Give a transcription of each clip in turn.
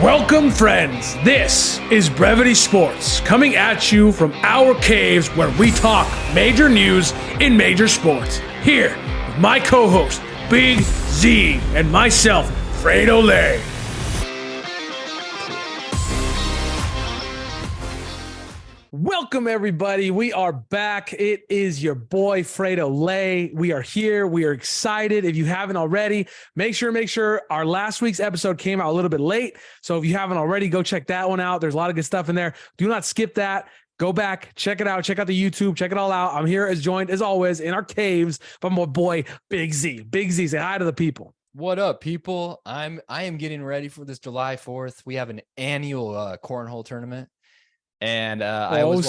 Welcome, friends. This is Brevity Sports, coming at you from our caves where we talk major news in major sports. Here with my co-host, Big Z, and myself, Fredo Lay. Welcome, everybody. We are back. It is your boy, Fredo Lay. We are here. We are excited. If you haven't already, make sure our last week's episode came out a little bit late. So if you haven't already, go check that one out. There's a lot of good stuff in there. Do not skip that. Go back, check it out. Check out the YouTube. Check it all out. I'm here joined as always in our caves by my boy, Big Z. Big Z, say hi to the people. What up, people? I am getting ready for this July 4th. We have an annual cornhole tournament. And I was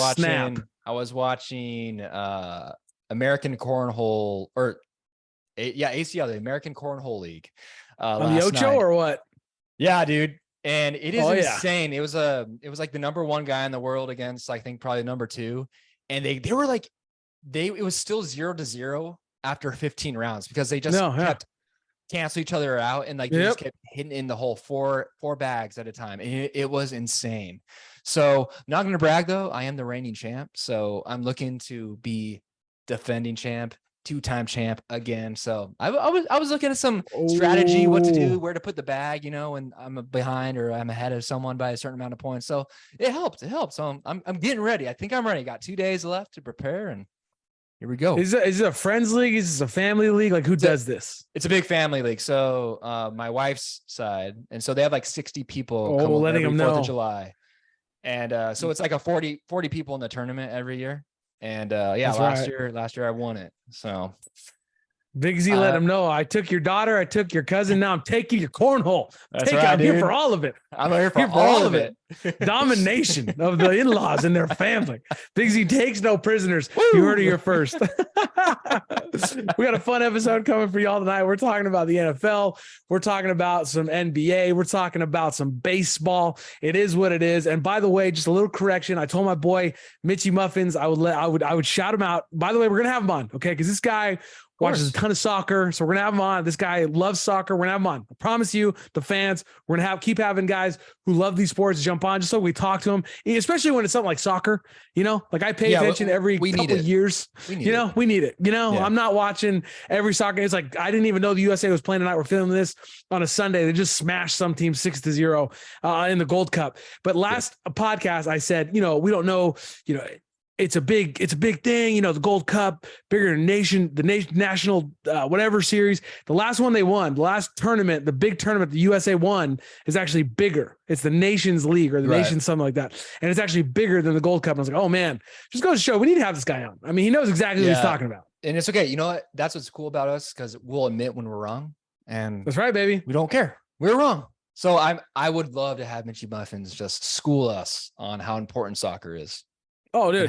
watching American Cornhole ACL, the American Cornhole League. On the Ocho night. Or what? Yeah, dude. And it is insane. Yeah. It was like the number one guy in the world against, I think, probably number two. And it was still 0-0 after 15 rounds because they just kept cancel each other out and they just kept hitting in the hole four bags at a time. And it was insane. So not going to brag though. I am the reigning champ. So I'm looking to be defending champ, 2-time champ again. So I was looking at some strategy, what to do, where to put the bag, when I'm behind or I'm ahead of someone by a certain amount of points. So it helped. So I'm getting ready. I think I'm ready. Got 2 days left to prepare and here we go. Is it a friends league? Is this a family league? Like who does this? It's a big family league. So my wife's side. And so they have like 60 people come letting them know 4th of July. And so it's like a 40 people in the tournament every year. And last year I won it. So Big Z let him know. I took your daughter, I took your cousin. Now I'm taking your cornhole. I'm here for all of it. I'm here for all of it. Domination of the in-laws and their family. Big Z takes no prisoners. Woo! You heard it here first. We got a fun episode coming for y'all tonight. We're talking about the NFL. We're talking about some NBA. We're talking about some baseball. It is what it is. And by the way, just a little correction. I told my boy Mitchy Muffins I would shout him out. By the way, we're gonna have him on, okay? Because this guy watches a ton of soccer, so we're gonna have him on. This guy loves soccer. We're gonna have him on. I promise you, the fans. We're gonna keep having guys who love these sports jump on, just so we talk to them, especially when it's something like soccer. Like I pay attention every couple of years. We need it. I'm not watching every soccer. It's like I didn't even know the USA was playing tonight. We're filming this on a Sunday. They just smashed some team 6-0 in the Gold Cup. But last podcast, I said, we don't know, it's a big thing, the Gold Cup, bigger than the national, whatever series. The last one they won, the last tournament, the big tournament the USA won is actually bigger. It's the Nations League or the Nations, something like that. And it's actually bigger than the Gold Cup. And I was like, oh man, just goes to show we need to have this guy on. I mean, he knows exactly what he's talking about. And it's okay. You know what? That's what's cool about us because we'll admit when we're wrong. And that's right, baby. We don't care. We're wrong. So I would love to have Mitchy Muffins just school us on how important soccer is. Oh, dude,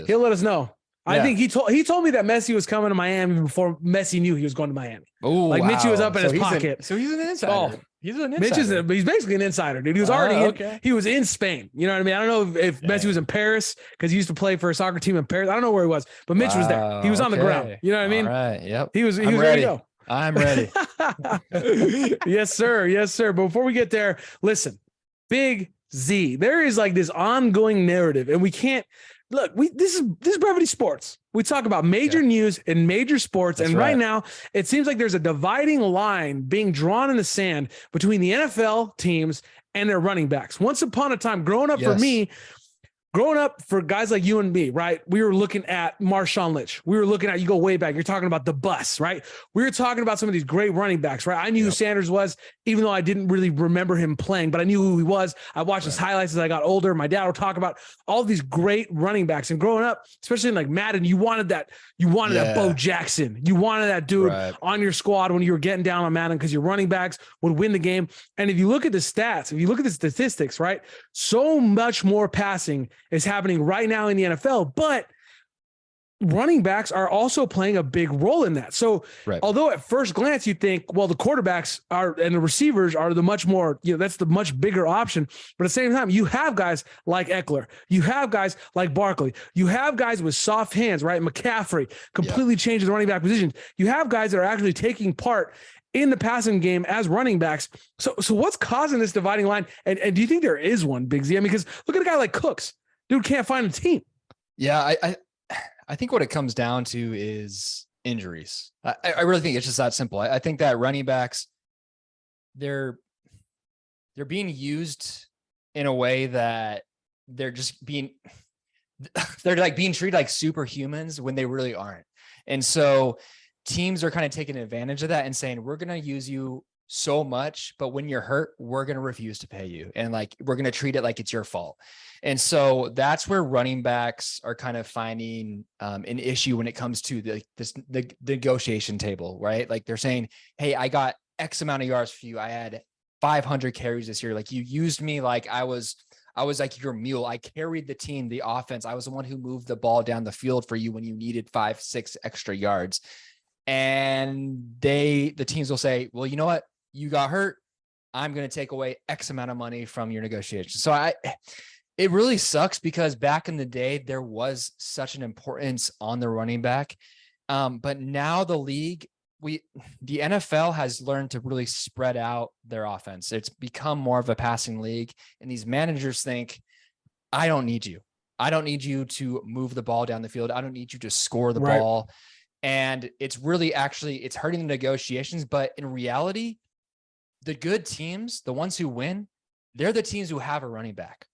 he'll let us know. Yeah. I think he told me that Messi was coming to Miami before Messi knew he was going to Miami. Oh, like Mitchy was up in his pocket. So he's an insider. He's an insider. He's basically an insider, dude. He was already he was in Spain. You know what I mean? I don't know if Messi was in Paris because he used to play for a soccer team in Paris. I don't know where he was, but Mitch was there. He was on the ground. You know what I mean? All right. Yep. He was ready to go. I'm ready. Yes, sir. Yes, sir. But before we get there, listen, Big Z, there is like this ongoing narrative, and we can't. Look, this is Brevity Sports. We talk about major news in major sports. That's right now, it seems like there's a dividing line being drawn in the sand between the NFL teams and their running backs. Once upon a time, growing up for guys like you and me, right? We were looking at Marshawn Lynch. We were looking at, you go way back, you're talking about the bus, right? We were talking about some of these great running backs, right? I knew who Sanders was, even though I didn't really remember him playing, but I knew who he was. I watched his highlights as I got older. My dad would talk about all these great running backs. And growing up, especially in like Madden, you wanted that Bo Jackson. You wanted that dude on your squad when you were getting down on Madden because your running backs would win the game. And if you look at the stats, if you look at the statistics, right? So much more passing is happening right now in the NFL, but running backs are also playing a big role in that. So although at first glance you think, well, the quarterbacks are and the receivers are the much more, that's the much bigger option. But at the same time, you have guys like Eckler, you have guys like Barkley, you have guys with soft hands, right? McCaffrey completely changes the running back positions. You have guys that are actually taking part in the passing game as running backs. So what's causing this dividing line? And do you think there is one, Big Z? I mean, because look at a guy like Cooks. Dude can't find a team. Yeah, I think what it comes down to is injuries. I really think it's just that simple. I think that running backs, they're being used in a way that they're like being treated like superhumans when they really aren't. And so teams are kind of taking advantage of that and saying, we're going to use you so much, but when you're hurt, we're going to refuse to pay you. And like, we're going to treat it like it's your fault. And so that's where running backs are kind of finding an issue when it comes to the negotiation table, right? Like they're saying, hey, I got X amount of yards for you. I had 500 carries this year. Like you used me like I was like your mule. I carried the team, the offense. I was the one who moved the ball down the field for you when you needed 5-6 extra yards. And the teams will say, well, you know what? You got hurt. I'm going to take away X amount of money from your negotiation. So it really sucks because back in the day, there was such an importance on the running back. But now the league, the NFL has learned to really spread out their offense. It's become more of a passing league. And these managers think, I don't need you. I don't need you to move the ball down the field. I don't need you to score the ball. And it's really it's hurting the negotiations. But in reality, the good teams, the ones who win, they're the teams who have a running back.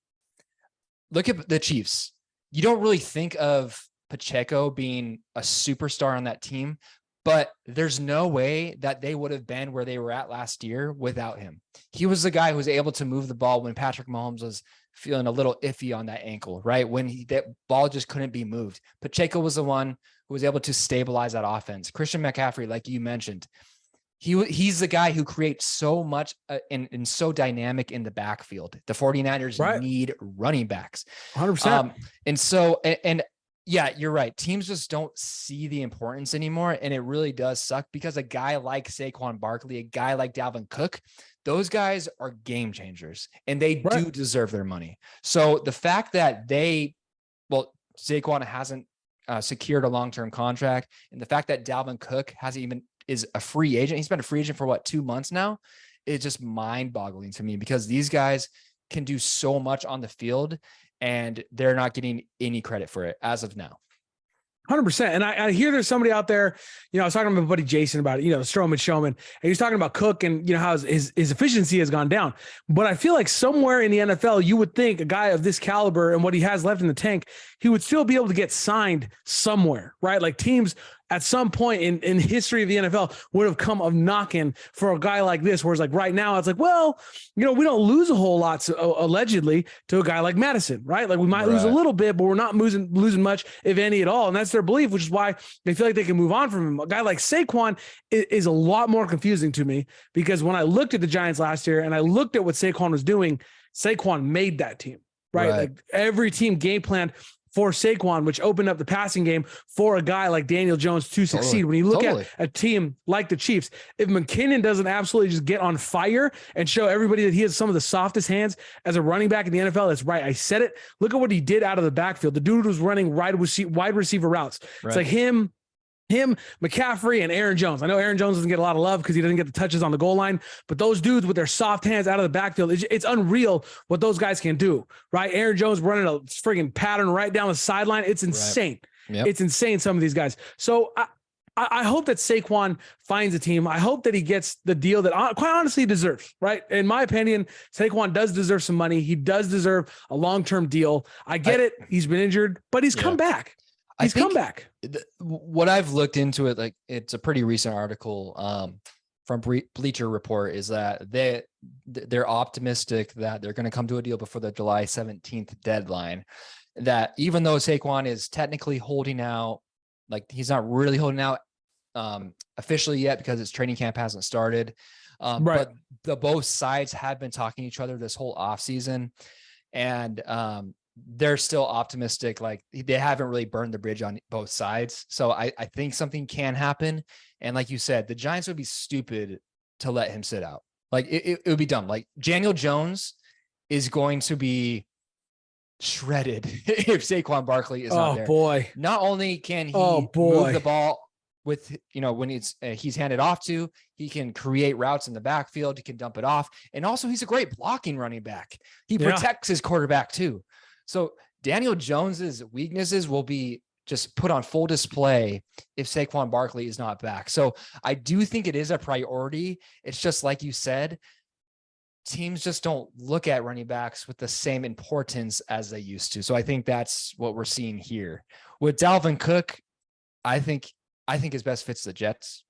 Look at the Chiefs. You don't really think of Pacheco being a superstar on that team, but there's no way that they would have been where they were at last year without him. He was the guy who was able to move the ball when Patrick Mahomes was feeling a little iffy on that ankle, right? When that ball just couldn't be moved. Pacheco was the one who was able to stabilize that offense. Christian McCaffrey, like you mentioned, he's the guy who creates so much and so dynamic in the backfield. The 49ers need running backs. 100%. And so, and yeah, you're right. Teams just don't see the importance anymore. And it really does suck because a guy like Saquon Barkley, a guy like Dalvin Cook, those guys are game changers and they do deserve their money. So the fact that Saquon hasn't secured a long-term contract, and the fact that Dalvin Cook is a free agent. He's been a free agent for 2 months now. It's just mind-boggling to me because these guys can do so much on the field and they're not getting any credit for it as of now. 100%. And I hear there's somebody out there, I was talking to my buddy Jason about it, Strowman Showman, and he was talking about Cook and, how his efficiency has gone down. But I feel like somewhere in the NFL, you would think a guy of this caliber and what he has left in the tank, he would still be able to get signed somewhere, right? Like teams at some point in history of the NFL would have come of knocking for a guy like this, whereas like right now it's like, well, we don't lose a whole lot allegedly to a guy like Madison, right? Like we might lose a little bit, but we're not losing much, if any at all. And that's their belief, which is why they feel like they can move on from him. A guy like Saquon is a lot more confusing to me because when I looked at the Giants last year and I looked at what Saquon was doing, Saquon made that team, right? Like every team game planned for Saquon, which opened up the passing game for a guy like Daniel Jones to succeed. When you look at a team like the Chiefs, if McKinnon doesn't absolutely just get on fire and show everybody that he has some of the softest hands as a running back in the NFL, that's right. I said it. Look at what he did out of the backfield. The dude was running wide receiver routes. It's like him, McCaffrey, and Aaron Jones. I know Aaron Jones doesn't get a lot of love because he doesn't get the touches on the goal line, but those dudes with their soft hands out of the backfield, it's unreal what those guys can do, right? Aaron Jones running a friggin' pattern right down the sideline. It's insane. It's insane, some of these guys. So I hope that Saquon finds a team. I hope that he gets the deal that quite honestly he deserves, right? In my opinion, Saquon does deserve some money. He does deserve a long-term deal. I get it. He's been injured, but he's come back. He's come back. What I've looked into it, like it's a pretty recent article from Bleacher Report, is that they're optimistic that they're going to come to a deal before the July 17th deadline. That even though Saquon is technically holding out, like he's not really holding out officially yet because his training camp hasn't started. But both sides have been talking to each other this whole offseason. And they're still optimistic. Like they haven't really burned the bridge on both sides. So I think something can happen. And like you said, the Giants would be stupid to let him sit out. Like it would be dumb. Like Daniel Jones is going to be shredded if Saquon Barkley is not there. Boy. Not only can he move the ball with, when he's handed off to, he can create routes in the backfield. He can dump it off. And also he's a great blocking running back. He protects his quarterback too. So Daniel Jones's weaknesses will be just put on full display if Saquon Barkley is not back. So I do think it is a priority. It's just like you said, teams just don't look at running backs with the same importance as they used to. So I think that's what we're seeing here. With Dalvin Cook, I think his best fits the Jets,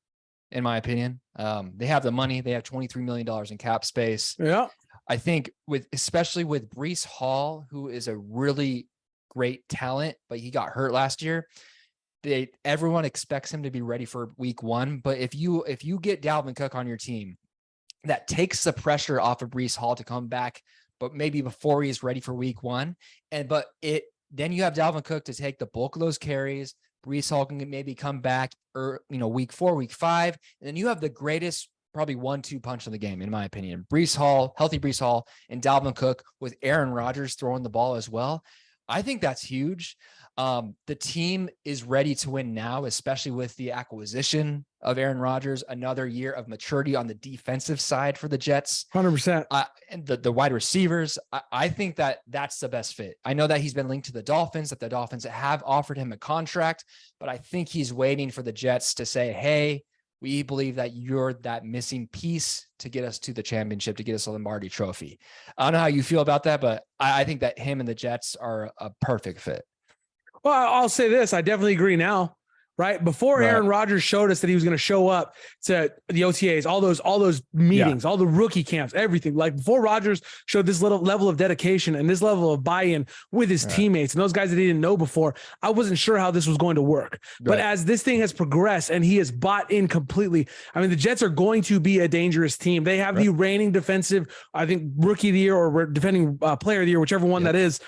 in my opinion. They have the money. They have $23 million in cap space. Yeah. I think especially with Breece Hall, who is a really great talent, but he got hurt last year. Everyone expects him to be ready for week 1. But if you get Dalvin Cook on your team, that takes the pressure off of Breece Hall to come back, but maybe before he's ready for week 1. Then you have Dalvin Cook to take the bulk of those carries. Breece Hall can maybe come back week 4, week 5. And then you have the greatest probably 1-2 punch of the game, in my opinion. Healthy Breece Hall, and Dalvin Cook with Aaron Rodgers throwing the ball as well. I think that's huge. The team is ready to win now, especially with the acquisition of Aaron Rodgers, another year of maturity on the defensive side for the Jets. 100%. And the wide receivers, I think that's the best fit. I know that he's been linked to the Dolphins, that the Dolphins have offered him a contract, but I think he's waiting for the Jets to say, hey, we believe that you're that missing piece to get us to the championship, to get us a Lombardi trophy. I don't know how you feel about that, but I think that him and the Jets are a perfect fit. Well, I'll say this. I definitely agree now, right? Before Aaron Rodgers showed us that he was going to show up to the OTAs, all those meetings, all the rookie camps, everything. Like before Rodgers showed this little level of dedication and this level of buy-in with his teammates and those guys that he didn't know before, I wasn't sure how this was going to work. But as this thing has progressed and he has bought in completely, I mean, the Jets are going to be a dangerous team. They have the reigning defensive, I think, rookie of the year or defending player of the year, whichever one that is.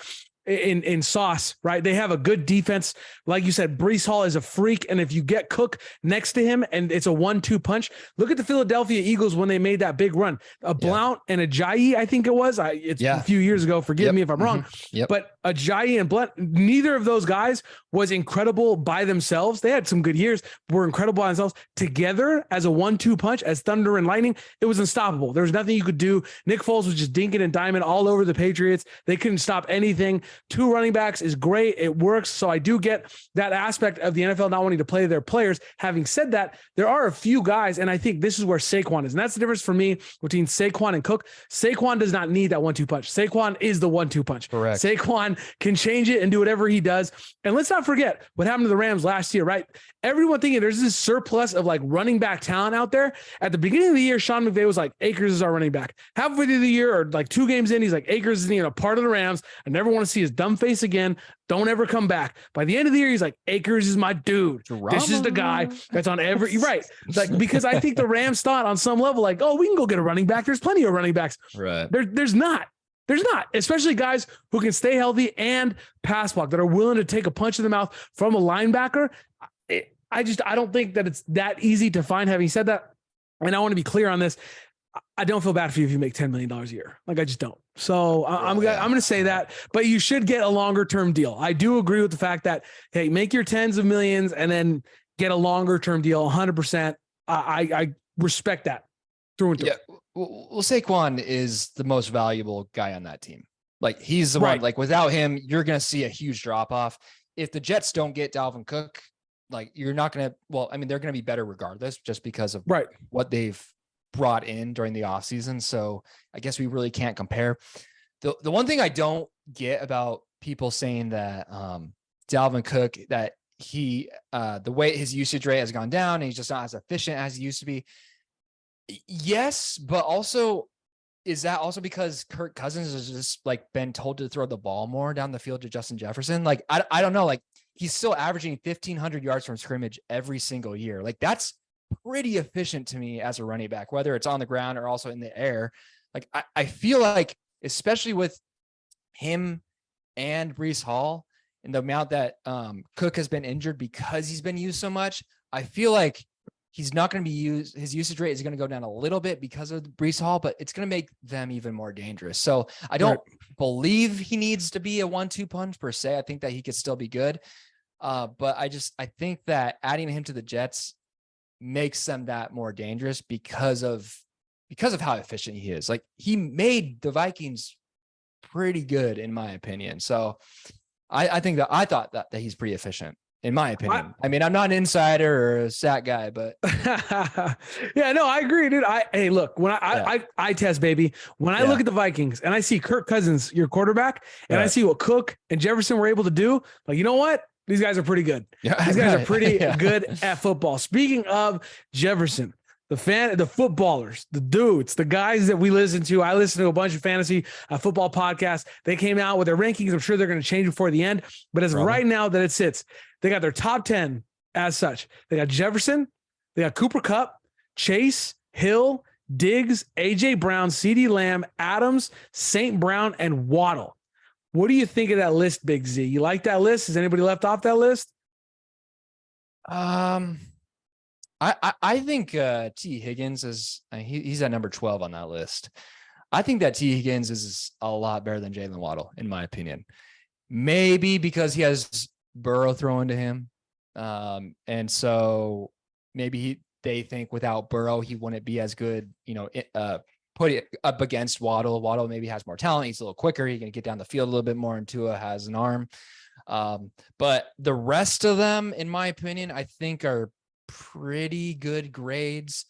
In Sauce, right? They have a good defense. Like you said, Breece Hall is a freak. And if you get Cook next to him and it's a 1-2 punch, look at the Philadelphia Eagles when they made that big run. Blount and Ajayi, I think it was. It's a few years ago. Forgive me if I'm wrong. But Ajayi and Blount, neither of those guys was incredible by themselves. They had some good years, were incredible by themselves. Together as a 1-2 punch, as thunder and lightning, it was unstoppable. There was nothing you could do. Nick Foles was just dinking and diming all over the Patriots. They couldn't stop anything. 2 running backs is great. It works. So I do get that aspect of the NFL not wanting to play their players. Having said that, there are a few guys, and I think this is where Saquon is. And that's the difference for me between Saquon and Cook. Saquon does not need that 1-2 punch. Saquon is the 1-2 punch. Correct. Saquon can change it and do whatever he does. And let's not forget what happened to the Rams last year, right? Everyone thinking there's this surplus of like running back talent out there. At the beginning of the year, Sean McVay was like, Akers is our running back. Halfway through the year or like 2 games in, he's like, Akers isn't even a part of the Rams. I never want to see his dumb face again. Don't ever come back. By the end of the year, he's like, Akers is my dude. This is the guy that's on every right. Like, because I think the Rams thought on some level, like, oh, we can go get a running back. There's plenty of running backs. Right. There's not, especially guys who can stay healthy and pass block, that are willing to take a punch in the mouth from a linebacker. I don't think that it's that easy to find. Having said that, and I want to be clear on this, I don't feel bad for you if you make $10 million a year. Like, I just don't. So I'm going to say that, but you should get a longer term deal. I do agree with the fact that, hey, make your tens of millions and then get a longer term deal. 100%. I respect that through and through. Yeah. Well, Saquon is the most valuable guy on that team. Like, he's the one, like, without him, you're going to see a huge drop off. If the Jets don't get Dalvin Cook, like, you're not going to, they're going to be better regardless, just because of what they've brought in during the offseason. So I guess we really can't compare. The one thing I don't get about people saying that Dalvin Cook, that he the way his usage rate has gone down and he's just not as efficient as he used to be. Yes, but also, is that also because Kirk Cousins has just like been told to throw the ball more down the field to Justin Jefferson? Like, I don't know. Like, he's still averaging 1,500 yards from scrimmage every single year. Like, that's pretty efficient to me as a running back, whether it's on the ground or also in the air. Like, I feel like, especially with him and Breece Hall and the amount that Cook has been injured because he's been used so much, I feel like he's not going to be used. His usage rate is going to go down a little bit because of Breece Hall, but it's going to make them even more dangerous. So I don't believe he needs to be a 1-2 punch per se. I think that he could still be good. But I think that adding him to the Jets makes them that more dangerous because of how efficient he is. Like, he made the Vikings pretty good, in my opinion. So I thought that he's pretty efficient, in my opinion. I mean, I'm not an insider or a stat guy, but yeah, no, I agree, dude. Hey, look, when I test, baby, when I look at the Vikings and I see Kirk Cousins, your quarterback, and I see what Cook and Jefferson were able to do, like, you know what? These guys are pretty good. Yeah, These guys are pretty good at football. Speaking of Jefferson, the footballers, the dudes, the guys that we listen to. I listen to a bunch of fantasy football podcasts. They came out with their rankings. I'm sure they're going to change before the end. But as right now that it sits, they got their top 10 as such. They got Jefferson, they got Cooper Kupp, Chase, Hill, Diggs, AJ Brown, CeeDee Lamb, Adams, St. Brown, and Waddle. What do you think of that list, Big Z? You like that list? Is anybody left off that list? I think T. Higgins is he's at number 12 on that list. I think that T. Higgins is a lot better than Jalen Waddle, in my opinion. Maybe because he has Burrow thrown to him. And so maybe they think without Burrow, he wouldn't be as good, put it up against Waddle. Waddle maybe has more talent. He's a little quicker. He can get down the field a little bit more, and Tua has an arm. But the rest of them, in my opinion, I think are pretty good grades.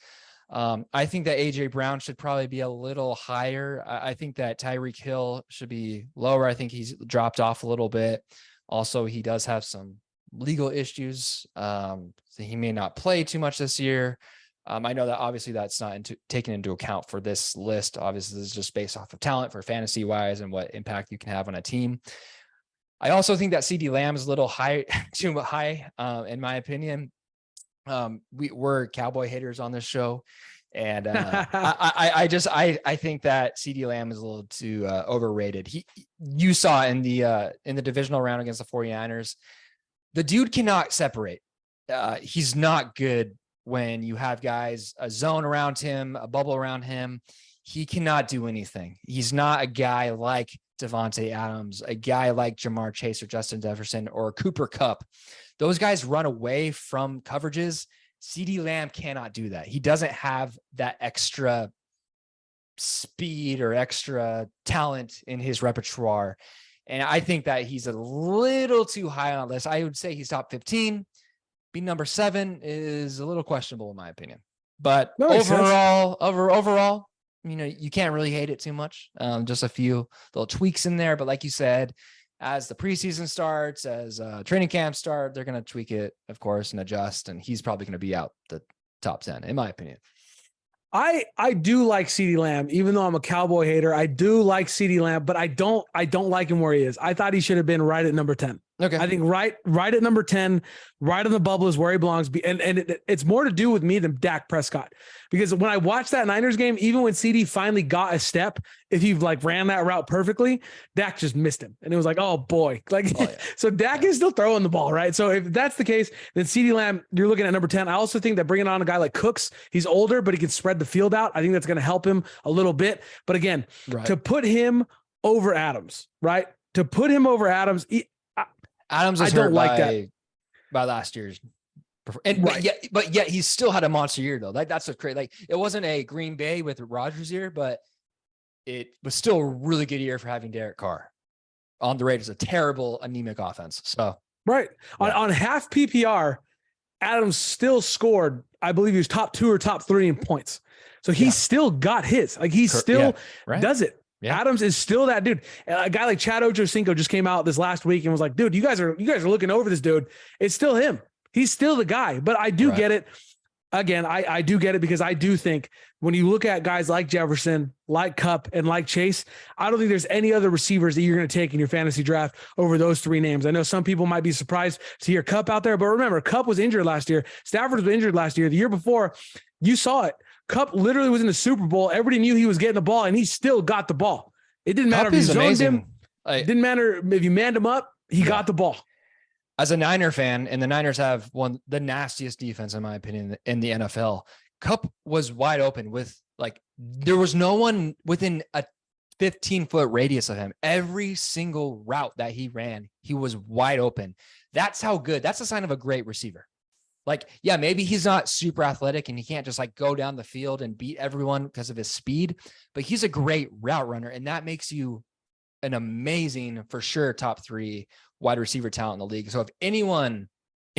I think that AJ Brown should probably be a little higher. I think that Tyreek Hill should be lower. I think he's dropped off a little bit. Also, he does have some legal issues. So he may not play too much this year. I know that obviously that's not taken into account for this list. Obviously, this is just based off of talent for fantasy wise and what impact you can have on a team. I also think that CeeDee Lamb is a little high, too high, in my opinion. We're Cowboy haters on this show, and I think that CeeDee Lamb is a little too overrated. You saw in the divisional round against the 49ers, the dude cannot separate. He's not good when you have guys a zone around him, a bubble around him. He cannot do anything. He's not a guy like Devontae Adams, a guy like Jamar Chase or Justin Jefferson or Cooper Kupp. Those guys run away from coverages. CeeDee Lamb cannot do that. He doesn't have that extra speed or extra talent in his repertoire. And I think that he's a little too high on the list. I would say he's top 15. Being number 7 is a little questionable in my opinion. But overall, you can't really hate it too much. Just a few little tweaks in there. But like you said, as the preseason starts, as training camp start, they're going to tweak it, of course, and adjust. And he's probably going to be out the top 10, in my opinion. I do like CeeDee Lamb, even though I'm a Cowboy hater. I do like CeeDee Lamb, but I don't like him where he is. I thought he should have been right at number 10. Okay. I think right at number 10, right on the bubble is where he belongs. And it's more to do with me than Dak Prescott, because when I watched that Niners game, even when CD finally got a step, if he ran that route perfectly, Dak just missed him. And it was like, oh boy, so Dak is still throwing the ball, right? So if that's the case, then CeeDee Lamb, you're looking at number 10. I also think that bringing on a guy like Cooks, he's older, but he can spread the field out. I think that's going to help him a little bit. But again, to put him over Adams, right? To put him over Adams, Adams is hurt by last year's, and but yet he still had a monster year though. That's a crazy. It wasn't a Green Bay with Rodgers year, but it was still a really good year for having Derek Carr on the Raiders. A terrible anemic offense. So on half PPR, Adams still scored. I believe he was top 2 or top 3 in points. So he still got his. He still does it. Yeah. Adams is still that dude. A guy like Chad Ochocinco just came out this last week and was like, dude, you guys are looking over this dude. It's still him. He's still the guy. But I do get it. Again, I do get it, because I do think when you look at guys like Jefferson, like Kupp, and like Chase, I don't think there's any other receivers that you're going to take in your fantasy draft over those 3 names. I know some people might be surprised to hear Kupp out there, but remember, Kupp was injured last year. Stafford was injured last year. The year before, you saw it. Kupp literally was in the Super Bowl. Everybody knew he was getting the ball, and he still got the ball. It didn't matter if you zoned him. It didn't matter if you manned him up. He got the ball. As a Niner fan, and the Niners have the nastiest defense, in my opinion, in the NFL, Kupp was wide open with there was no one within a 15-foot radius of him. Every single route that he ran, he was wide open. That's how good. That's a sign of a great receiver. Like, yeah, maybe he's not super athletic and he can't just like go down the field and beat everyone because of his speed, but he's a great route runner. And that makes you an amazing, for sure, top 3 wide receiver talent in the league. So if anyone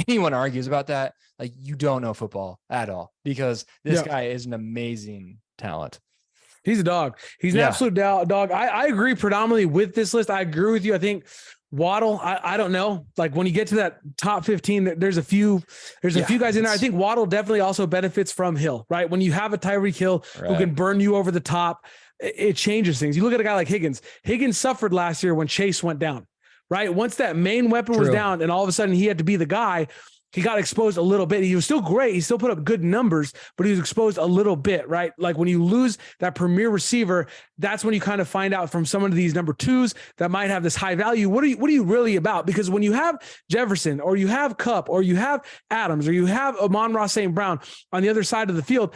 argues about that, like, you don't know football at all, because this guy is an amazing talent. He's a dog. He's an absolute dog. I agree predominantly with this list. I agree with you. I think Waddle, I don't know. Like, when you get to that top 15, there's a few guys in there. I think Waddle definitely also benefits from Hill, right? When you have a Tyreek Hill who can burn you over the top, it changes things. You look at a guy like Higgins. Higgins suffered last year when Chase went down, right? Once that main weapon was down and all of a sudden he had to be the guy, he got exposed a little bit. He was still great. He still put up good numbers, but he was exposed a little bit, right? Like, when you lose that premier receiver, that's when you kind of find out from some of these number 2s that might have this high value. What are you really about? Because when you have Jefferson, or you have Kupp, or you have Adams, or you have Amon-Ra St. Brown on the other side of the field,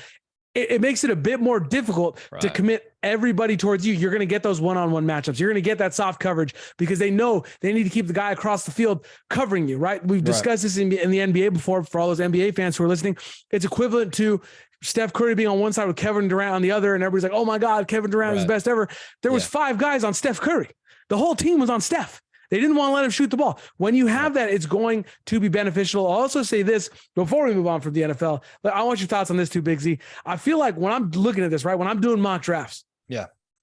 it makes it a bit more difficult to commit everybody towards you. You're going to get those one-on-one matchups. You're going to get that soft coverage because they know they need to keep the guy across the field covering you, right? We've discussed this in the NBA before. For all those NBA fans who are listening, it's equivalent to Steph Curry being on one side with Kevin Durant on the other, and everybody's like, oh my God, Kevin Durant is the best ever. There was 5 guys on Steph Curry. The whole team was on Steph. They didn't want to let him shoot the ball. When you have that, it's going to be beneficial. I'll also say this before we move on from the NFL. I want your thoughts on this too, Big Z. I feel like when I'm looking at this, right, when I'm doing mock drafts,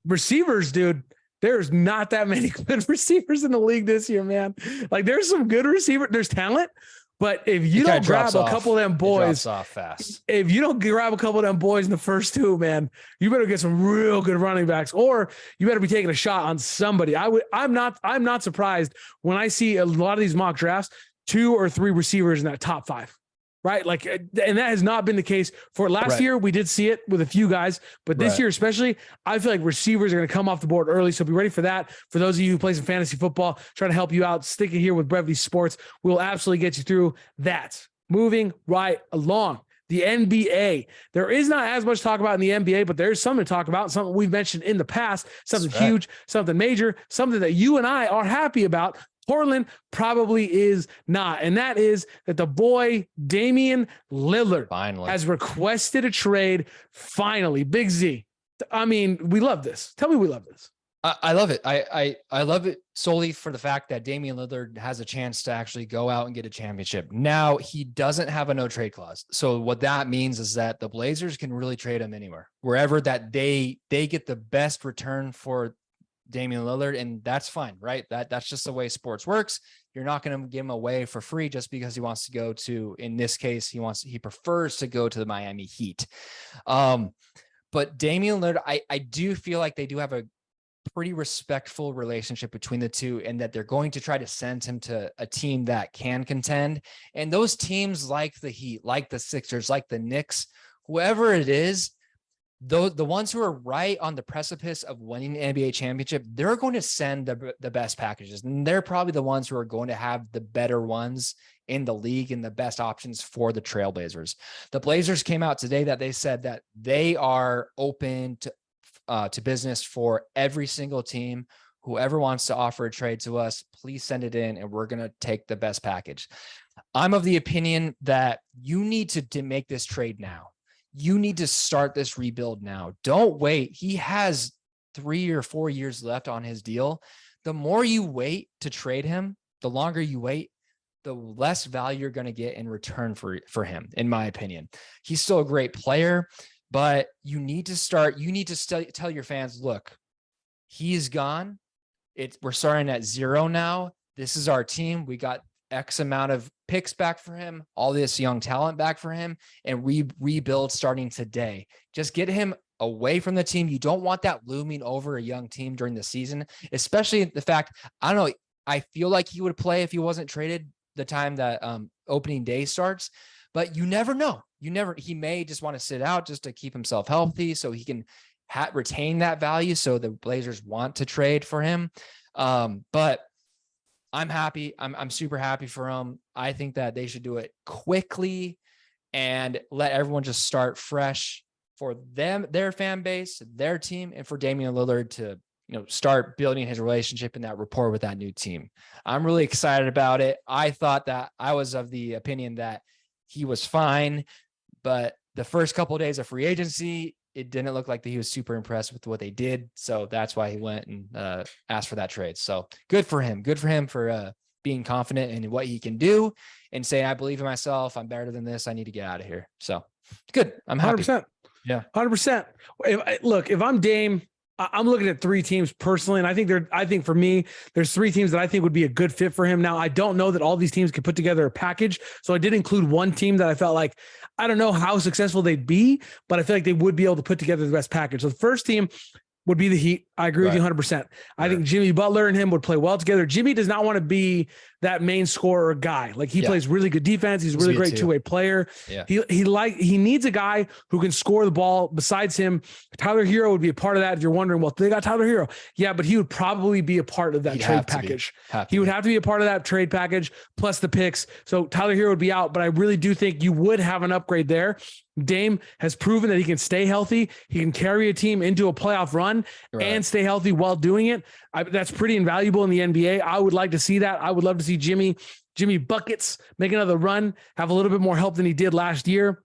receivers, dude, there's not that many good receivers in the league this year, man. Like, there's some good receivers. There's talent. But if you don't grab a couple of them boys, if you don't grab a couple of them boys in the first 2, man, you better get some real good running backs, or you better be taking a shot on somebody. I'm not surprised when I see a lot of these mock drafts, 2 or 3 receivers in that top 5, right? Like, and that has not been the case for last year. We did see it with a few guys, but this year especially, I feel like receivers are going to come off the board early. So be ready for that. For those of you who play some fantasy football, trying to help you out, sticking here with Brevity Sports, we'll absolutely get you through that. Moving right along. The NBA. There is not as much to talk about in the NBA, but there's something to talk about, something we've mentioned in the past, something huge, something major, something that you and I are happy about. Portland probably is not. And that is that the boy Damian Lillard has requested a trade. Finally, Big Z. I mean, we love this. Tell me we love this. I love it. I love it solely for the fact that Damian Lillard has a chance to actually go out and get a championship. Now, he doesn't have a no trade clause. So what that means is that the Blazers can really trade him anywhere, wherever that they get the best return for Damian Lillard, and that's fine, right? That's just the way sports works. You're not going to give him away for free just because he wants to go to, in this case, he prefers to go to the Miami Heat. But Damian Lillard, I do feel like they do have a pretty respectful relationship between the two, and that they're going to try to send him to a team that can contend. And those teams like the Heat, like the Sixers, like the Knicks, whoever it is, the ones who are right on the precipice of winning the NBA championship, they're going to send the best packages. And they're probably the ones who are going to have the better ones in the league and the best options for the Trailblazers. The Blazers came out today that they said that they are open to business for every single team. Whoever wants to offer a trade to us, please send it in and we're going to take the best package. I'm of the opinion that you need to make this trade now. You need to start this rebuild now. Don't wait. He has 3 or 4 years left on his deal. The more you wait to trade him, the longer you wait, the less value you're going to get in return for him, in my opinion. He's still a great player, but you need to tell your fans, look, he's gone. We're starting at 0 now. This is our team. We got X amount of picks back for him, all this young talent back for him, and rebuild starting today. Just get him away from the team. You don't want that looming over a young team during the season, especially the fact, I don't know, I feel like he would play if he wasn't traded the time that opening day starts, but you never know. He may just want to sit out just to keep himself healthy so he can retain that value. So the Blazers want to trade for him. But I'm happy. I'm super happy for them. I think that they should do it quickly and let everyone just start fresh for them, their fan base, their team, and for Damian Lillard to, start building his relationship and that rapport with that new team. I'm really excited about it. I thought that I was of the opinion that he was fine, but the first couple of days of free agency, it didn't look like that he was super impressed with what they did. So that's why he went and asked for that trade. So good for him. Good for him for being confident in what he can do and saying, I believe in myself. I'm better than this. I need to get out of here. So good. I'm happy. 100%. Yeah. 100%. If I'm Dame, I'm looking at three teams personally, and I think for me, there's three teams that I think would be a good fit for him. Now, I don't know that all these teams could put together a package, so I did include one team that I felt like, I don't know how successful they'd be, but I feel like they would be able to put together the best package. So the first team would be the Heat. I agree with you 100%. I think Jimmy Butler and him would play well together. Jimmy does not want to be that main scorer guy. Like he plays really good defense. He's a really great two-way player. Yeah. He needs a guy who can score the ball. Besides him, Tyler Hero would be a part of that. If you're wondering, well, they got Tyler Hero. Yeah, but he would probably be a part of that trade package. He would have to be a part of that trade package plus the picks. So Tyler Hero would be out, but I really do think you would have an upgrade there. Dame has proven that he can stay healthy. He can carry a team into a playoff run and stay healthy while doing it. That's pretty invaluable in the NBA. I would like to see that. I would love to see Jimmy buckets, make another run, have a little bit more help than he did last year.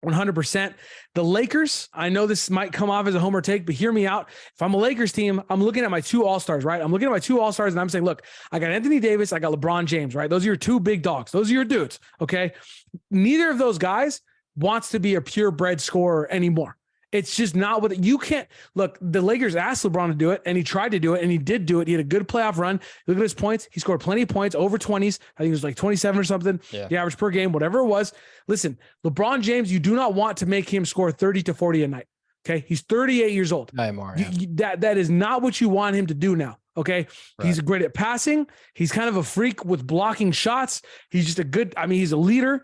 100%. The Lakers, I know this might come off as a homer take, but hear me out. If I'm a Lakers team, I'm looking at my two all-stars, right? I'm looking at my two all-stars and I'm saying, look, I got Anthony Davis, I got LeBron James, right? Those are your two big dogs. Those are your dudes, okay? Neither of those guys wants to be a purebred scorer anymore. It's just not what you can't look. The Lakers asked LeBron to do it and he tried to do it and he did do it. He had a good playoff run. Look at his points. He scored plenty of points, over 20s. I think it was like 27 or something. Yeah. The average per game, whatever it was. Listen, LeBron James, you do not want to make him score 30 to 40 a night. Okay. He's 38 years old. That is not what you want him to do now. Okay. Right. He's great at passing. He's kind of a freak with blocking shots. He's just he's a leader.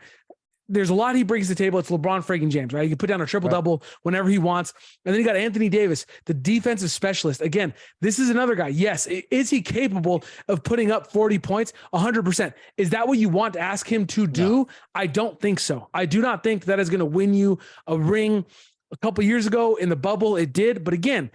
There's a lot he brings to the table. It's LeBron freaking James, right? He can put down a triple-double whenever he wants. And then you got Anthony Davis, the defensive specialist. Again, this is another guy. Yes. Is he capable of putting up 40 points? 100%. Is that what you want to ask him to do? No. I don't think so. I do not think that is going to win you a ring. A couple years ago in the bubble, it did. But again,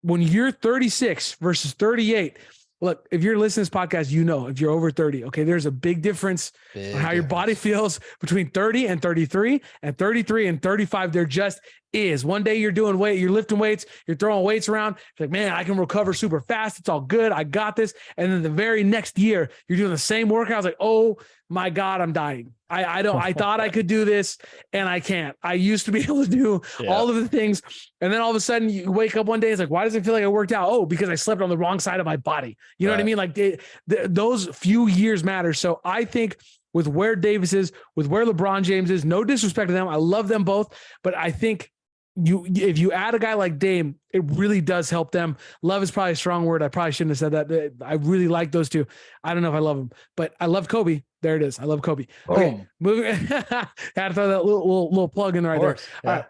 when you're 36 versus 38, look, if you're listening to this podcast, you know, if you're over 30, okay, there's a big difference on how your body feels between 30 and 33 and 33 and 35. There just is. One day you're doing you're lifting weights, you're throwing weights around. You're like, man, I can recover super fast. It's all good. I got this. And then the very next year, you're doing the same workouts. Like, oh my God, I'm dying. I thought I could do this and I can't. I used to be able to do all of the things. And then all of a sudden you wake up one day, it's like, why does it feel like I worked out? Oh, because I slept on the wrong side of my body. You know what I mean? Like those few years matter. So I think with where Davis is, with where LeBron James is, no disrespect to them. I love them both, but I think if you add a guy like Dame, it really does help them. Love is probably a strong word. I probably shouldn't have said that. I really like those two. I don't know if I love them, but I love Kobe. There it is. I love Kobe. Okay, moving. Had to throw that little plug in right there. Yeah. All right.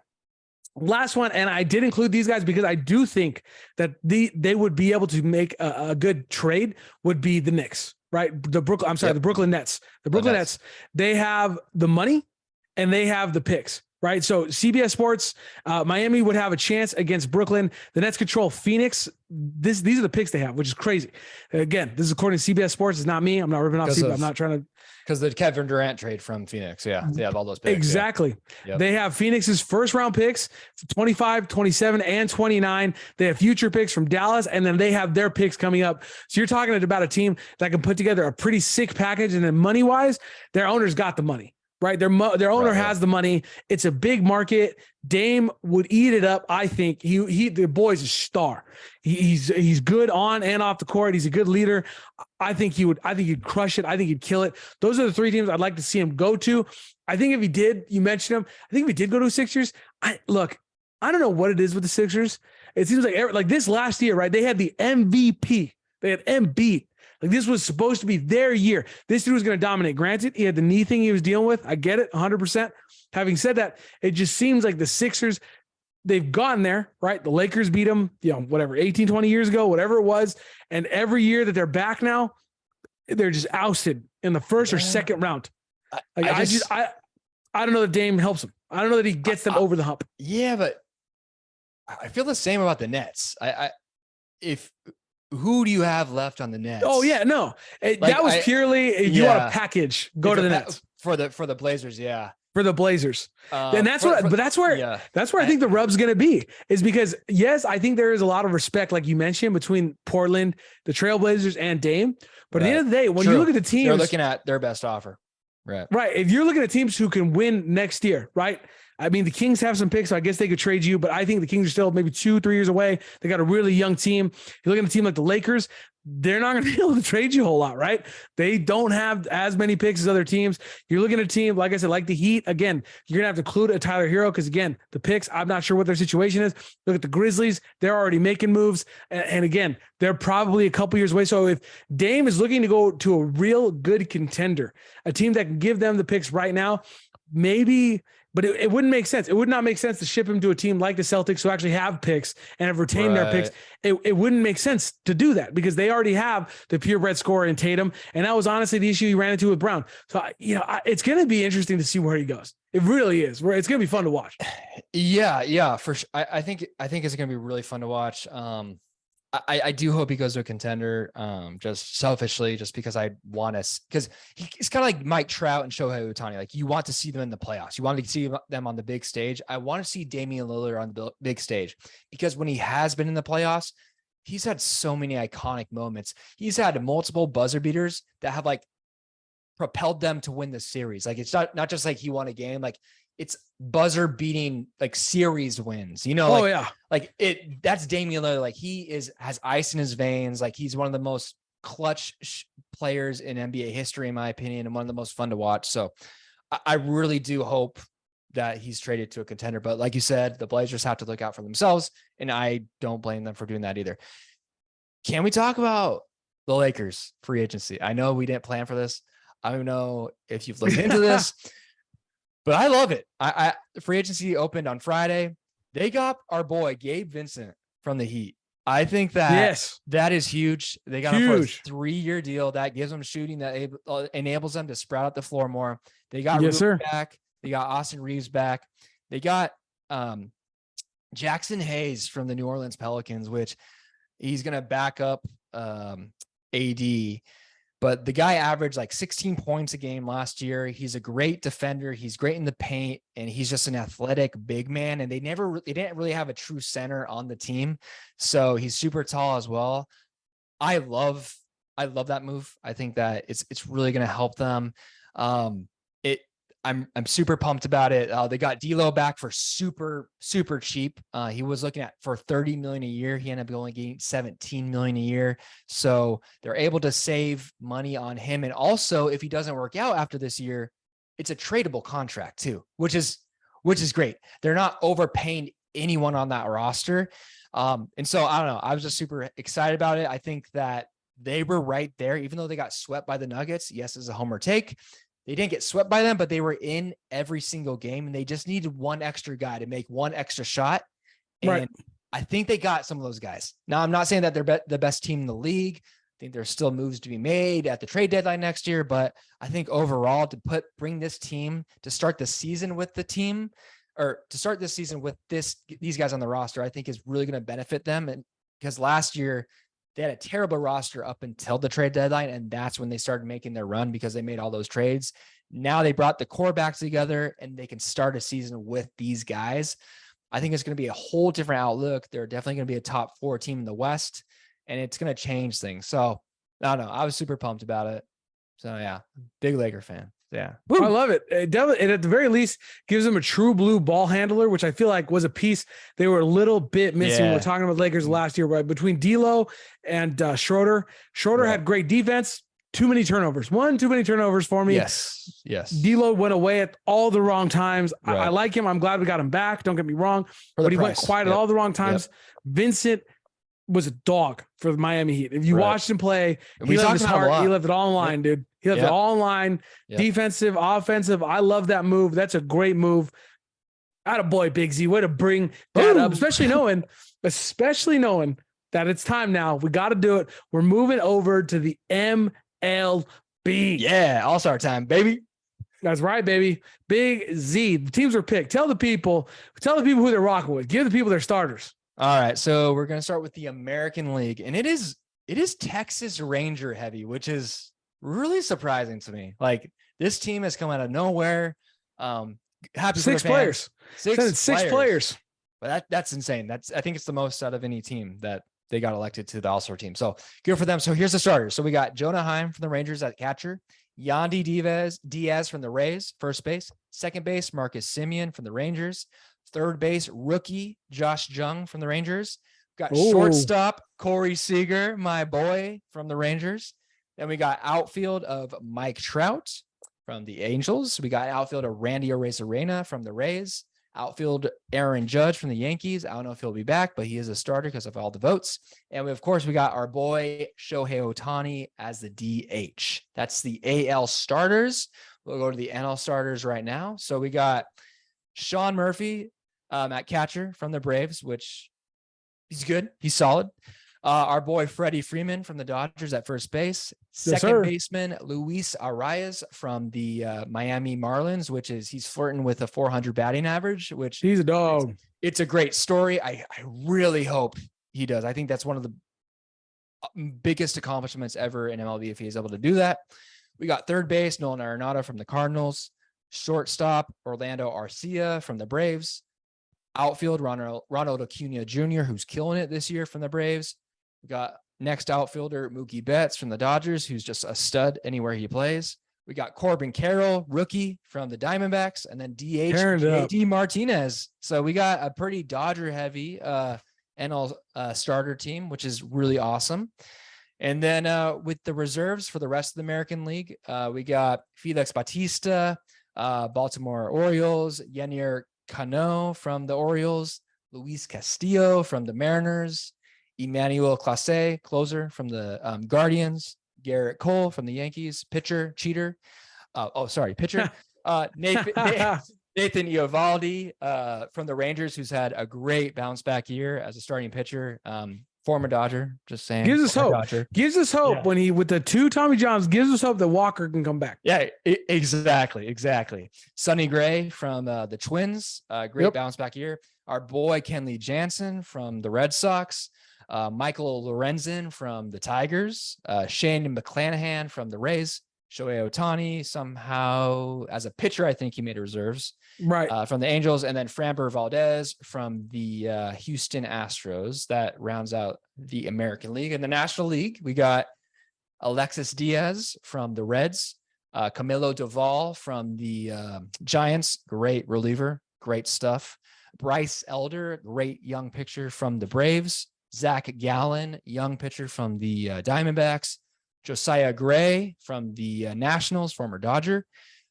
Last one, and I did include these guys because I do think that they would be able to make a good trade. Would be the Knicks, right? The Brooklyn Nets. The Brooklyn Nets. They have the money, and they have the picks. Right. So CBS Sports, Miami would have a chance against Brooklyn. The Nets control Phoenix. These are the picks they have, which is crazy. Again, this is according to CBS Sports. It's not me. I'm not ripping off CBS. I'm not trying to. Because the Kevin Durant trade from Phoenix. Yeah. They have all those picks. Exactly. Yeah. Yep. They have Phoenix's first round picks, 25, 27, and 29. They have future picks from Dallas, and then they have their picks coming up. So you're talking about a team that can put together a pretty sick package. And then money wise, their owners got the money. Right. Their owner has the money. It's a big market. Dame would eat it up. I think the boy's a star. He's good on and off the court. He's a good leader. I think he'd crush it. I think he'd kill it. Those are the three teams I'd like to see him go to. I think if he did, you mentioned him. I think if he did go to the Sixers, I don't know what it is with the Sixers. It seems like this last year, right? They had the MVP. They had Embiid. Like this was supposed to be their year. This dude was going to dominate. Granted, he had the knee thing he was dealing with. I get it 100%. Having said that, it just seems like the Sixers, they've gotten there, right? The Lakers beat them, 18, 20 years ago, whatever it was. And every year that they're back now, they're just ousted in the first or second round. I don't know that Dame helps them. I don't know that he gets them over the hump. Yeah, but I feel the same about the Nets. Who do you have left on the Nets? Oh yeah, no, that was purely you want a package. Go to the Nets for the Blazers. Yeah, for the Blazers. And that's where I think the rub's going to be, is because, yes, I think there is a lot of respect, like you mentioned, between Portland, the Trailblazers, and Dame. But at the end of the day, when you look at the teams, they're looking at their best offer. Right. If you're looking at teams who can win next year, right? I mean, the Kings have some picks, so I guess they could trade you, but I think the Kings are still maybe 2-3 years away. They got a really young team. You look at a team like the Lakers, they're not going to be able to trade you a whole lot, right? They don't have as many picks as other teams. You're looking at a team, like I said, like the Heat. Again, you're going to have to include a Tyler Hero because, again, the picks, I'm not sure what their situation is. Look at the Grizzlies. They're already making moves. And again, they're probably a couple years away. So if Dame is looking to go to a real good contender, a team that can give them the picks right now, maybe – but it wouldn't make sense. It would not make sense to ship him to a team like the Celtics who actually have picks and have retained their picks. It wouldn't make sense to do that because they already have the purebred scorer in Tatum. And that was honestly the issue he ran into with Brown. So, it's going to be interesting to see where he goes. It really is. It's going to be fun to watch. Yeah, for sure. I think it's going to be really fun to watch. I do hope he goes to a contender, just selfishly, just because I want to, because he's kind of like Mike Trout and Shohei Ohtani. Like, you want to see them in the playoffs. You want to see them on the big stage. I want to see Damian Lillard on the big stage because when he has been in the playoffs, he's had so many iconic moments. He's had multiple buzzer beaters that have like propelled them to win the series. Like, it's not just like he won a game. Like, it's buzzer beating like series wins, that's Damian Lillard. Like, has ice in his veins. Like, he's one of the most clutch players in NBA history, in my opinion, and one of the most fun to watch. So I really do hope that he's traded to a contender, but like you said, the Blazers have to look out for themselves, and I don't blame them for doing that either. Can we talk about the Lakers free agency? I know we didn't plan for this. I don't know if you've looked into this. But I love it. The free agency opened on Friday. They got our boy Gabe Vincent from the Heat. I think that that is huge. They got him for a 3-year deal that gives them shooting that enables them to sprout out the floor more. They got Ruben back. They got Austin Reeves back. They got Jackson Hayes from the New Orleans Pelicans, which he's going to back up AD. But the guy averaged like 16 points a game last year. He's a great defender. He's great in the paint, and he's just an athletic big man. And they didn't really have a true center on the team. So he's super tall as well. I love that move. I think that it's really going to help them. I'm super pumped about it. They got D'Lo back for super, super cheap. He was looking at for $30 million a year. He ended up only getting $17 million a year. So they're able to save money on him. And also, if he doesn't work out after this year, it's a tradable contract too, which is great. They're not overpaying anyone on that roster. And so I don't know. I was just super excited about it. I think that they were right there, even though they got swept by the Nuggets. Yes, it's a homer take. They didn't get swept by them, but they were in every single game, and they just needed one extra guy to make one extra shot. And I think they got some of those guys. Now, I'm not saying that they're the best team in the league. I think there's still moves to be made at the trade deadline next year, but I think overall bring this team to start the season with the team, or to start this season with these guys on the roster, I think is really going to benefit them. And because last year they had a terrible roster up until the trade deadline, and that's when they started making their run because they made all those trades. Now they brought the core back together, and they can start a season with these guys. I think it's going to be a whole different outlook. They're definitely going to be a top 4 team in the West, and it's going to change things. So I don't know. I was super pumped about it. So yeah, big Laker fan. Yeah. I love it. It at the very least gives them a true blue ball handler, which I feel like was a piece they were a little bit missing. We were talking about Lakers last year, right? Between D'Lo and Schroeder. Schroeder had great defense. Too many turnovers. Too many turnovers for me. Yes. D'Lo went away at all the wrong times. I like him. I'm glad we got him back. Don't get me wrong. But he went quiet at all the wrong times. Vincent was a dog for the Miami Heat. If you watched him play, he left his heart. He left it all in line, dude. He left it all in line. Defensive, offensive. I love that move. That's a great move. Attaboy, Big Z. Way to bring that up, especially knowing that it's time now. We got to do it. We're moving over to the MLB. Yeah, all-star time, baby. That's right, baby. Big Z. The teams are picked. Tell the people who they're rocking with. Give the people their starters. All right, so we're going to start with the American League, and it is Texas Ranger heavy, which is really surprising to me. Like, this team has come out of nowhere. happy for the Six fans. players. Six players. But that's insane. I think it's the most out of any team that they got elected to the All-Star team. So good for them. So here's the starters. So we got Jonah Heim from the Rangers at catcher, Yandy Diaz from the Rays, first base, second base, Marcus Semien from the Rangers, third base, rookie Josh Jung from the Rangers. Got shortstop Corey Seager, my boy, from the Rangers. Then we got outfield of Mike Trout from the Angels. We got outfield of Randy Arozarena from the Rays. Outfield Aaron Judge from the Yankees. I don't know if he'll be back, but he is a starter because of all the votes. And of course, we got our boy Shohei Ohtani as the DH. That's the AL starters. We'll go to the NL starters right now. So we got Sean Murphy at catcher from the Braves, which he's good. He's solid. Our boy Freddie Freeman from the Dodgers at first base. Second baseman Luis Arias from the Miami Marlins, which is he's flirting with a 400 batting average, which he's a dog. It's a great story. I really hope he does. I think that's one of the biggest accomplishments ever in MLB if he is able to do that. We got third base Nolan Arenado from the Cardinals. Shortstop Orlando Arcia from the Braves. Outfield Ronald Acuna Jr., who's killing it this year from the Braves. We got next outfielder Mookie Betts from the Dodgers, who's just a stud anywhere he plays. We got Corbin Carroll, rookie from the Diamondbacks, and then DH JD Martinez. So we got a pretty Dodger-heavy NL starter team, which is really awesome. And then with the reserves for the rest of the American League, we got Felix Bautista, Baltimore Orioles, Yennier Cano from the Orioles, Luis Castillo from the Mariners, Emmanuel Clase, closer from the Guardians, Garrett Cole from the Yankees, pitcher. Pitcher. Nathan Eovaldi from the Rangers, who's had a great bounce back year as a starting pitcher. Former Dodger, just saying. Gives us hope. Dodger. Gives us hope when he, with the 2 Tommy Johns, gives us hope that Walker can come back. Yeah, exactly. Sonny Gray from the Twins, great bounce back year. Our boy Kenley Jansen from the Red Sox. Michael Lorenzen from the Tigers, Shane McClanahan from the Rays, Shohei Ohtani somehow as a pitcher, I think he made reserves from the Angels, and then Framber Valdez from the Houston Astros. That rounds out the American League. In the National League, we got Alexis Diaz from the Reds, Camilo Doval from the Giants, great reliever, great stuff. Bryce Elder, great young pitcher from the Braves. Zach Gallen, young pitcher from the Diamondbacks. Josiah Gray from the Nationals, former Dodger.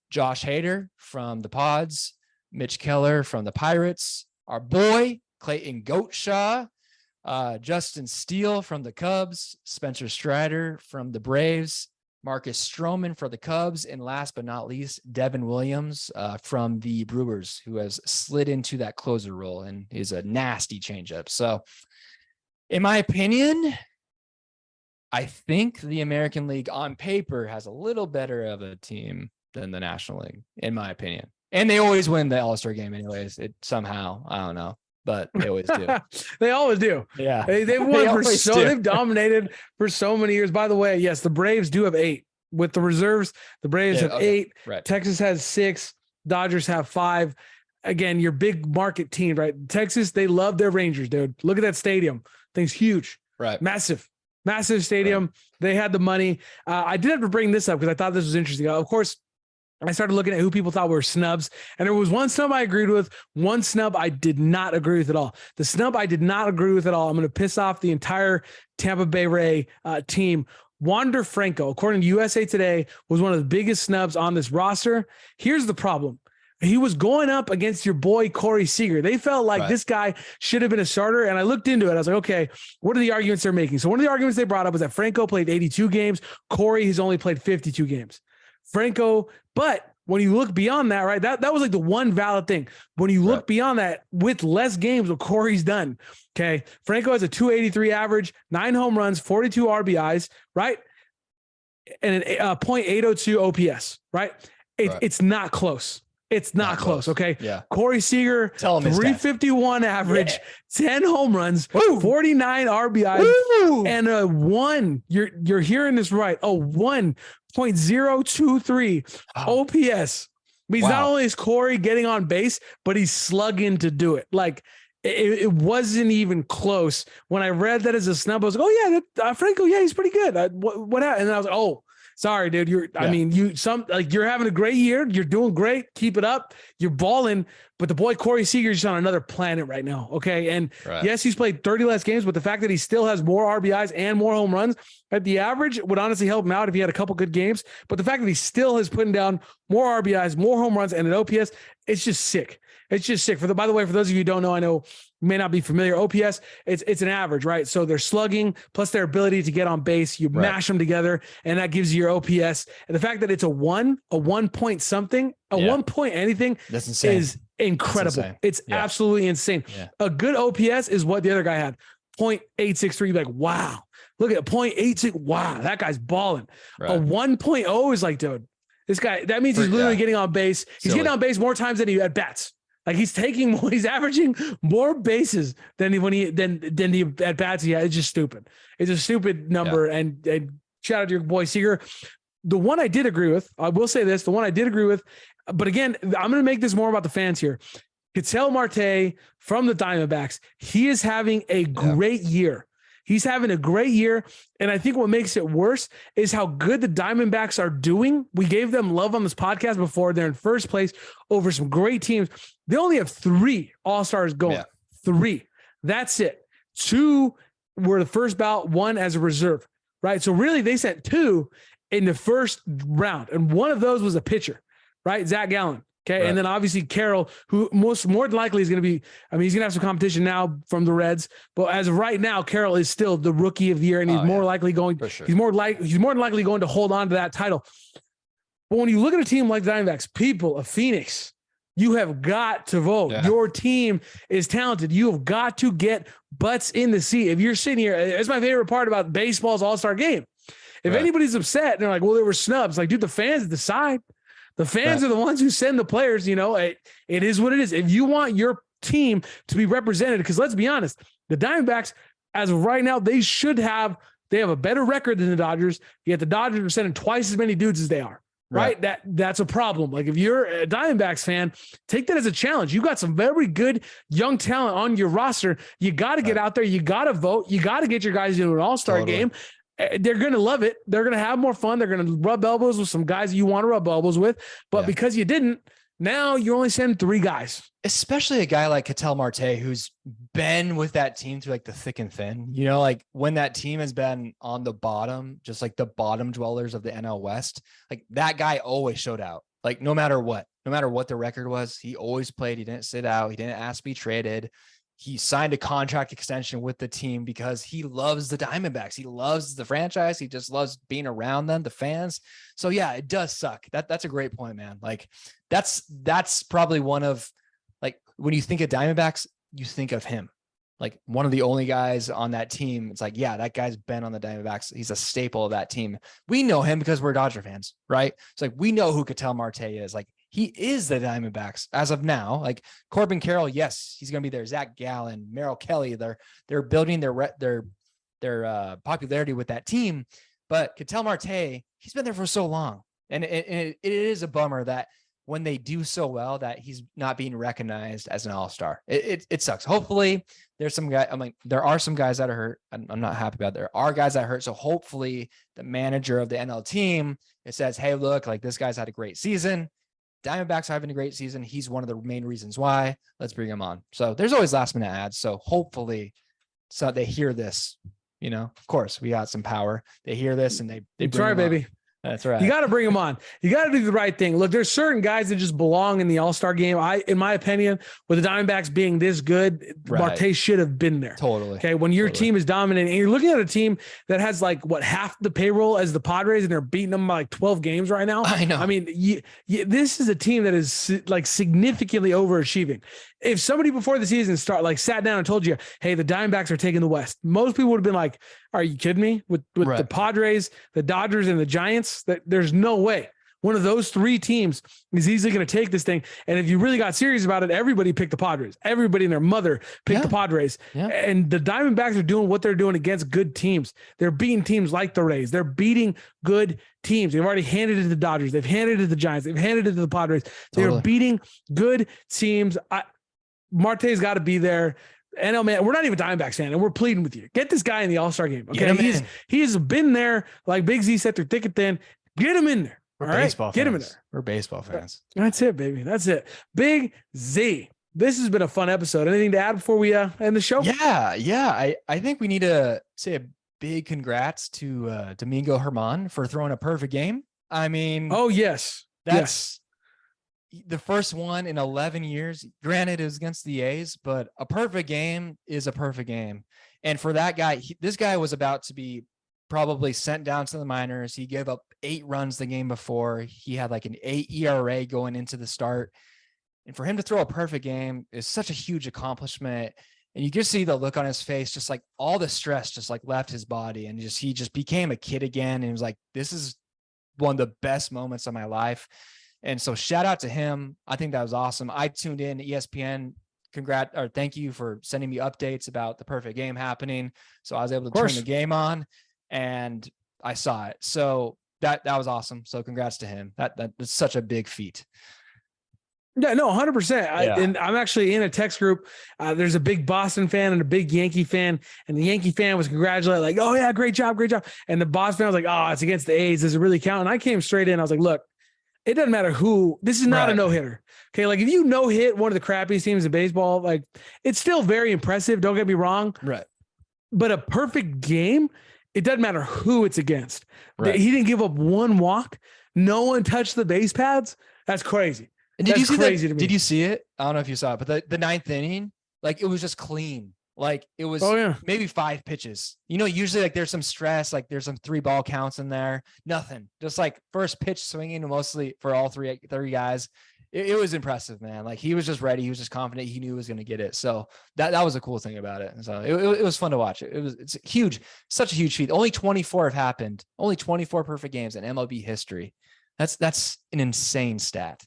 Josh Hader from the Pods. Mitch Keller from the Pirates. Our boy, Clayton Goatshaw. Justin Steele from the Cubs. Spencer Strider from the Braves. Marcus Stroman for the Cubs. And last but not least, Devin Williams from the Brewers, who has slid into that closer role and is a nasty changeup. So, in my opinion, I think the American League on paper has a little better of a team than the National League, in my opinion. And they always win the All-Star game anyways. It somehow, I don't know, but they always do. They always do. Yeah. They've won they've dominated for so many years. By the way, yes, the Braves do have 8. With the reserves, the Braves have 8. Right. Texas has 6. Dodgers have 5. Again, your big market team, right? Texas, they love their Rangers, dude. Look at that stadium. Thing's huge. Right. Massive stadium. Right. They had the money. I did have to bring this up because I thought this was interesting. Of course, I started looking at who people thought were snubs, and there was one snub I agreed with, one snub I did not agree with at all. The snub I did not agree with at all, I'm going to piss off the entire Tampa Bay Ray team. Wander Franco, according to USA Today, was one of the biggest snubs on this roster. Here's the problem. He was going up against your boy, Corey Seager. They felt like this guy should have been a starter. And I looked into it. I was like, okay, what are the arguments they're making? So one of the arguments they brought up was that Franco played 82 games. Corey has only played 52 games. Franco, but when you look beyond that, right, that was like the one valid thing. When you look beyond that, with less games, what Corey's done, okay, Franco has a 283 average, 9 home runs, 42 RBIs, right, and an .802 OPS, right? It's not close. It's not close. Okay. Yeah. Corey Seager, 351 average, 10 home runs, 49 RBI, and a 1. You're hearing this right. A 1.023 OPS Because not only is Corey getting on base, but he's slugging to do it. Like it wasn't even close. When I read that as a snub, I was like, oh yeah, Franco, yeah, he's pretty good. What happened? And then I was like, oh, sorry, dude. I mean, you're having a great year. You're doing great. Keep it up. You're balling. But the boy Corey Seager's just on another planet right now. Okay. And yes, he's played 30 less games, but the fact that he still has more RBIs and more home runs at the average would honestly help him out if he had a couple good games. But the fact that he still is putting down more RBIs, more home runs, and an OPS, it's just sick. It's just sick. By the way, for those of you who don't know, I know you may not be familiar. OPS, it's an average, right? So they're slugging plus their ability to get on base. You mash them together, and that gives you your OPS. And the fact that it's a 1 point something, 1 point anything is incredible. It's absolutely insane. Yeah. A good OPS is what the other guy had. 0.863. Like, wow. Look at 0.86. Wow, that guy's balling. Right. A 1.0 is like, dude, this guy, that means he's literally getting on base. He's getting on base more times than he at bats. Like he's averaging more bases than the at bats. Yeah, it's just stupid. It's a stupid number. Yeah. And shout out to your boy Seager. The one I did agree with, I will say this, the one I did agree with, but again, I'm going to make this more about the fans here. Ketel Marte from the Diamondbacks, he is having a great year. He's having a great year. And I think what makes it worse is how good the Diamondbacks are doing. We gave them love on this podcast before. They're in first place over some great teams. They only have 3 All-Stars going. Yeah. 3. That's it. 2 were the first ballot, 1 as a reserve, right? So really they sent 2 in the first round. And one of those was a pitcher, right? Zach Gallen. Okay. Right. And then obviously Carroll, who more than likely is going to be, I mean, he's going to have some competition now from the Reds, but as of right now, Carroll is still the rookie of the year and he's more likely going, he's more than likely going to hold on to that title. But when you look at a team like the Diamondbacks, people of Phoenix, you have got to vote. Yeah. Your team is talented. You have got to get butts in the seat. If you're sitting here, it's my favorite part about baseball's All-Star game. If anybody's upset and they're like, well, there were snubs, like, dude, the fans decide. The fans are the ones who send the players, you know, it is what it is. If you want your team to be represented, because let's be honest, the Diamondbacks, as of right now, they have a better record than the Dodgers, yet the Dodgers are sending twice as many dudes as they are, right? That's a problem. Like if you're a Diamondbacks fan, take that as a challenge. You got some very good young talent on your roster. You got to get out there. You got to vote. You got to get your guys into an all-star game. They're going to love it. They're going to have more fun. They're going to rub elbows with some guys you want to rub elbows with. But because you didn't, now you're only sending 3 guys. Especially a guy like Ketel Marte, who's been with that team through like the thick and thin. You know, like when that team has been on the bottom, just like the bottom dwellers of the NL West, like that guy always showed out. Like no matter what the record was, he always played. He didn't sit out. He didn't ask to be traded. He signed a contract extension with the team because he loves the Diamondbacks. He loves the franchise. He just loves being around them, the fans. So yeah, it does suck. That's a great point, man. Like that's probably one of, like, when you think of Diamondbacks, you think of him, like one of the only guys on that team. It's like, yeah, that guy's been on the Diamondbacks. He's a staple of that team. We know him because we're Dodger fans, right? It's like, we know who Ketel Marte is. Like, he is the Diamondbacks as of now. Like Corbin Carroll, yes, he's going to be there. Zach Gallen, Merrill Kelly, they're building their popularity with that team. But Ketel Marte, he's been there for so long, and it is a bummer that when they do so well that he's not being recognized as an all-star. It sucks. Hopefully, there's some guy. I'm like, there are some guys that are hurt. I'm not happy about it. There are guys that hurt. So hopefully, the manager of the NL team, it says, hey, look, like this guy's had a great season. Diamondbacks are having a great season. He's one of the main reasons why. Let's bring him on. So there's always last minute ads. So hopefully, so they hear this. You know, of course, we got some power. They hear this and they bring him baby. On. That's right. You got to bring them on. You got to do the right thing. Look, there's certain guys that just belong in the All-Star game. In my opinion, with the Diamondbacks being this good, Marte should have been there. Totally. Okay. When your team is dominating and you're looking at a team that has like half the payroll as the Padres and they're beating them by like 12 games right now. I know. I mean, this is a team that is like significantly overachieving. If somebody before the season sat down and told you, hey, the Diamondbacks are taking the West, most people would have been like, are you kidding me? With the Padres, the Dodgers, and the Giants, that there's no way. One of those three teams is easily going to take this thing. And if you really got serious about it, everybody picked the Padres. Everybody and their mother picked the Padres. Yeah. And the Diamondbacks are doing what they're doing against good teams. They're beating teams like the Rays. They're beating good teams. They've already handed it to the Dodgers. They've handed it to the Giants. They've handed it to the Padres. They're beating good teams. Marte's got to be there. NL man, we're not even Diamondbacks fan, and we're pleading with you. Get this guy in the All-Star game. Okay, he's been there, like Big Z said, through thick and thin. Get him in there. We're baseball fans. Get him in there. We're baseball fans. That's it, baby. That's it. Big Z. This has been a fun episode. Anything to add before we end the show? Yeah. I think we need to say a big congrats to Domingo Germán for throwing a perfect game. I mean, oh yes, that's the first one in 11 years. Granted, it was against the A's, but a perfect game is a perfect game. And for that guy, this guy was about to be probably sent down to the minors. He gave up 8 runs the game before. He had like an 8 ERA going into the start. And for him to throw a perfect game is such a huge accomplishment. And you can see the look on his face, just like all the stress just like left his body. And he just became a kid again. And he was like, this is one of the best moments of my life. And so shout out to him. I think that was awesome. I tuned in to ESPN. Thank you for sending me updates about the perfect game happening. So I was able to turn the game on and I saw it. So that was awesome. So congrats to him. That's such a big feat. Yeah, no, 100%. And I'm actually in a text group. There's a big Boston fan and a big Yankee fan. And the Yankee fan was congratulating, like, oh yeah, great job. And the Boston fan was like, oh, it's against the A's. Does it really count? And I came straight in. I was like, look, it doesn't matter who. This is not a no-hitter. Okay, like if you no-hit one of the crappiest teams in baseball, like it's still very impressive. Don't get me wrong. Right. But a perfect game, it doesn't matter who it's against. Right. He didn't give up one walk. No one touched the base pads. That's crazy. And did you see crazy to me. Did you see it? I don't know if you saw it, but the 9th inning, like it was just clean. Like it was maybe 5 pitches. You know, usually like there's some stress, like there's some 3-ball counts in there. Nothing. Just like first pitch swinging mostly for all three guys. It was impressive, man. Like he was just ready. He was just confident. He knew he was going to get it. So that was a cool thing about it. And so it was fun to watch. It's huge, such a huge feat. Only 24 have happened. Only 24 perfect games in MLB history. That's an insane stat.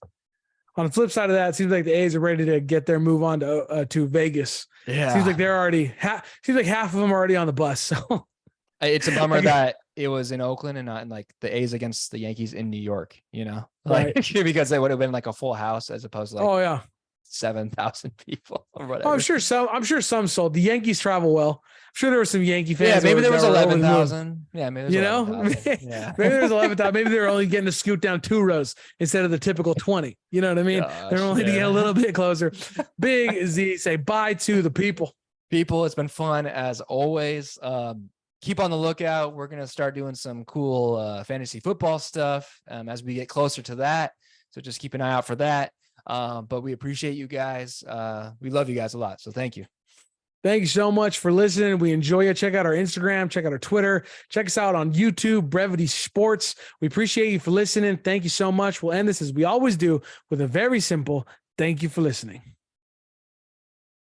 On the flip side of that, it seems like the A's are ready to get their move on to Vegas. Yeah. Seems like they're already seems like half of them are already on the bus. So it's a bummer that it was in Oakland and not in like the A's against the Yankees in New York, you know, like because they would have been like a full house as opposed to like 7,000 people or whatever. Oh, I'm sure some sold. The Yankees travel well. I'm sure there were some Yankee fans. Yeah, maybe there was 11,000. Yeah, maybe you know, maybe there was 11,000. Maybe they were only getting to scoot down 2 rows instead of the typical 20. You know what I mean? They're only to get a little bit closer. Big Z, say bye to the people. People, it's been fun as always. Keep on the lookout. We're gonna start doing some cool fantasy football stuff as we get closer to that. So just keep an eye out for that. But we appreciate you guys. We love you guys a lot. So thank you. Thank you so much for listening. We enjoy you. Check out our Instagram, check out our Twitter, check us out on YouTube, Brevity Sports. We appreciate you for listening. Thank you so much. We'll end this as we always do with a very simple thank you for listening.